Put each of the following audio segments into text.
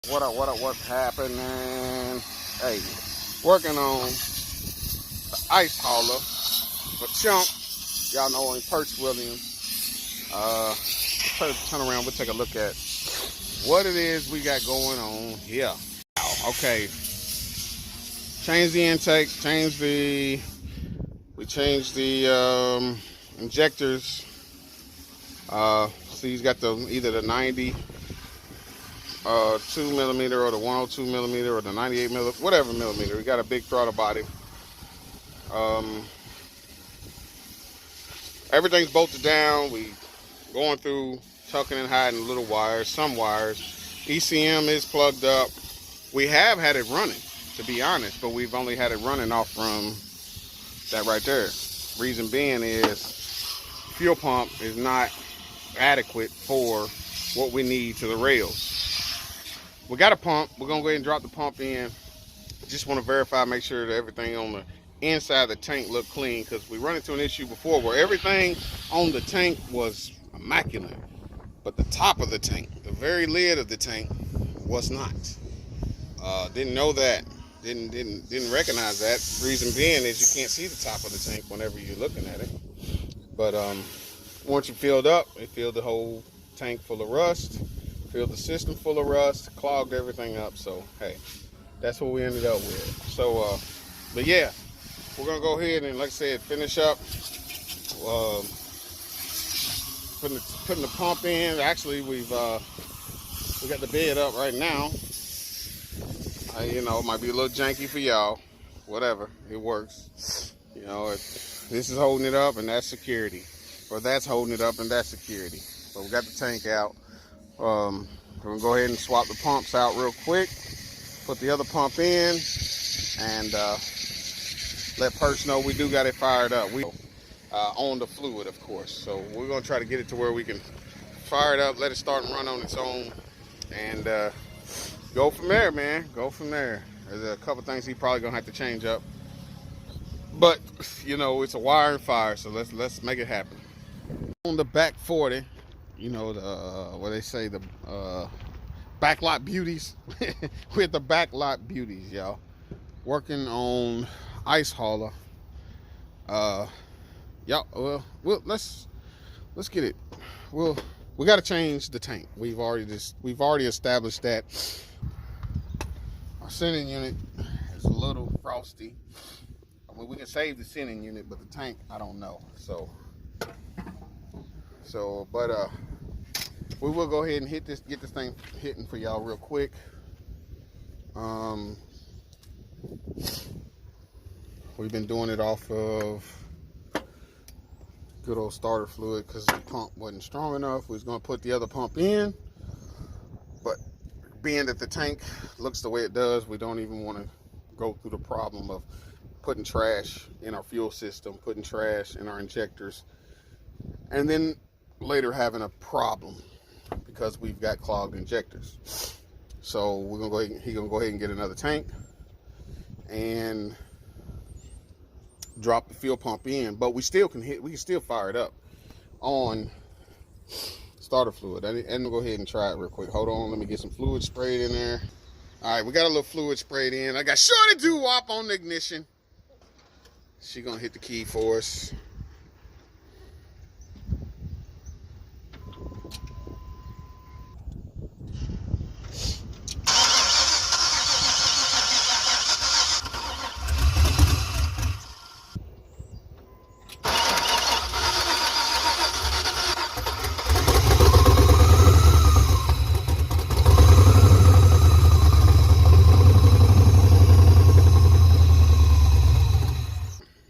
What's happening? Hey, working on the ice hauler for Chunk. Y'all know him, Perch Williams. Turn around, we'll take a look at what it is we got going on here. Okay, change the intake, we changed the injectors. See, he's got either the 90 2 millimeter or the 102 millimeter or the 98 millimeter, whatever millimeter. We got a big throttle body. Everything's bolted down. We going through tucking and hiding little wires, some wires. ECM is plugged up. We have had it running, to be honest, but we've only had it running off from that right there. Reason being is fuel pump is not adequate for what we need to the rails. We got a pump. We're gonna go ahead and drop the pump in. Just want to verify, make sure that everything on the inside of the tank look clean, because we run into an issue before where everything on the tank was immaculate, but the top of the tank, the very lid of the tank, was not. Didn't know that. Didn't recognize that. Reason being is you can't see the top of the tank whenever you're looking at it. But once you filled up, it filled the whole tank full of rust, filled the system full of rust, clogged everything up. So hey, that's what we ended up with. So but yeah, we're gonna go ahead and, like I said, finish up putting the pump in. Actually, we got the bed up right now. You know, it might be a little janky for y'all, whatever, it works. You know, this is holding it up and that's security, or that's holding it up and that's security. So we got the tank out. We're gonna go ahead and swap the pumps out real quick, put the other pump in, and let Perch know we do got it fired up. We on the fluid, of course. So we're gonna try to get it to where we can fire it up, let it start and run on its own, and go from there, man. Go from there. There's a couple things he probably gonna have to change up, but you know, it's a wire and fire, so let's make it happen. On the back 40, you know, the what they say, the backlot beauties. We're the backlot beauties, y'all. Working on ice hauler. Y'all, well, let's get it. We got to change the tank. We've already established that our sending unit is a little frosty. I mean, we can save the sending unit, but the tank, I don't know. So, but we will go ahead and get this thing hitting for y'all real quick. We've been doing it off of good old starter fluid because the pump wasn't strong enough. We was going to put the other pump in, but being that the tank looks the way it does, we don't even want to go through the problem of putting trash in our fuel system, putting trash in our injectors, and then later having a problem because we've got clogged injectors. So we're gonna go ahead, he's gonna go ahead and get another tank and drop the fuel pump in, but we can still fire it up on starter fluid. And we'll go ahead and try it real quick. Hold on, let me get some fluid sprayed in there. All right, we got a little fluid sprayed in. I got Shorty Doo-Wop on the ignition. She gonna hit the key for us.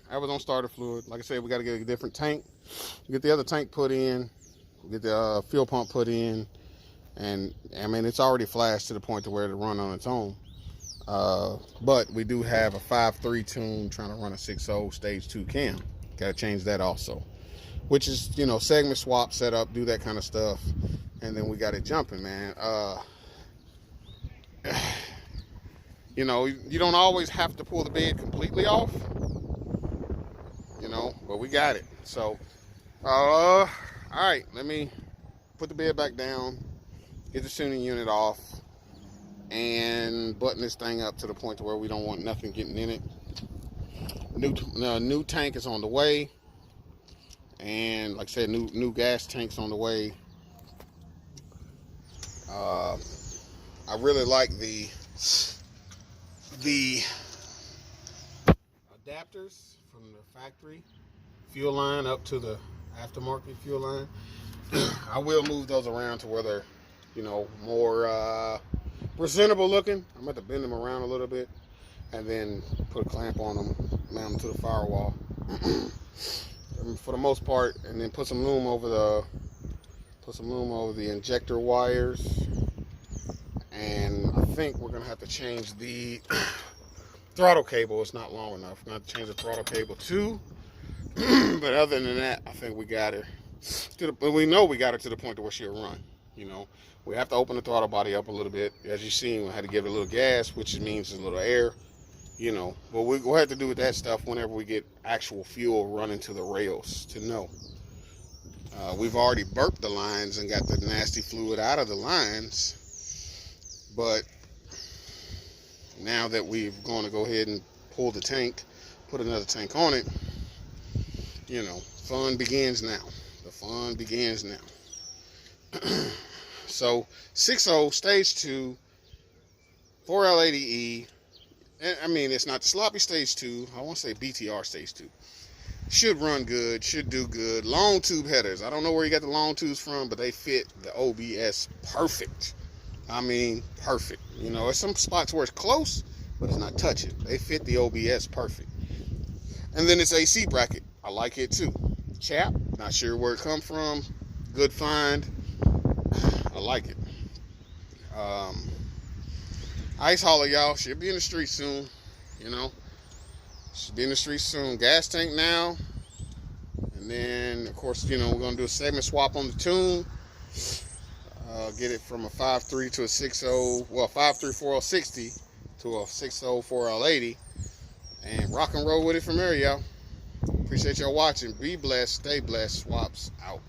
I was on starter fluid. Like I said, we got to get a different tank. Get the other tank put in. Get the fuel pump put in. And I mean, it's already flashed to the point to where it'll run on its own. But we do have a 5.3 tune trying to run a 6.0 stage 2 cam. Got to change that also. Which is, you know, segment swap, setup, do that kind of stuff. And then we got it jumping, man. You know, you don't always have to pull the bed completely off. You know, but we got it. So, all right, let me put the bed back down, get the tuning unit off, and button this thing up to the point to where we don't want nothing getting in it. New tank is on the way, and like I said, new gas tank's on the way. I really like the adapters from the factory fuel line up to the aftermarket fuel line. I will move those around to where they're, you know, more presentable looking. I'm going to bend them around a little bit and then put a clamp on them, mount them to the firewall for the most part, and then put some loom over the injector wires. And I think we're going to have to change the throttle cable. It's not long enough. We're going to have to change the throttle cable too. But other than that, I think we got her we know we got her to the point to where she'll run. You know, we have to open the throttle body up a little bit. As you seen, we had to give it a little gas, which means a little air. You know, but we'll have to do with that stuff whenever we get actual fuel running to the rails to know. We've already burped the lines and got the nasty fluid out of the lines, but now that we're going to go ahead and pull the tank, put another tank on it, you know, fun begins now. The fun begins now. So 6.0 stage 2 4L80E. I mean, it's not the sloppy stage 2. I want to say BTR stage 2. Should run good, should do good. Long tube headers. I don't know where you got the long tubes from, but they fit the OBS perfect. I mean, perfect. You know, there's some spots where it's close, but it's not touching. They fit the OBS perfect. And then this AC bracket. I like it too. Chap, not sure where it come from. Good find. I like it. Ice hauler, y'all, should be in the street soon. You know, should be in the street soon. Gas tank now, and then of course, you know, we're gonna do a segment swap on the tune. Get it from a 5.3 to a 6.0, well, 5.3 4L60 to a 6.0 4L80, and rock and roll with it from there, y'all. Appreciate y'all watching. Be blessed, stay blessed. Swaps out.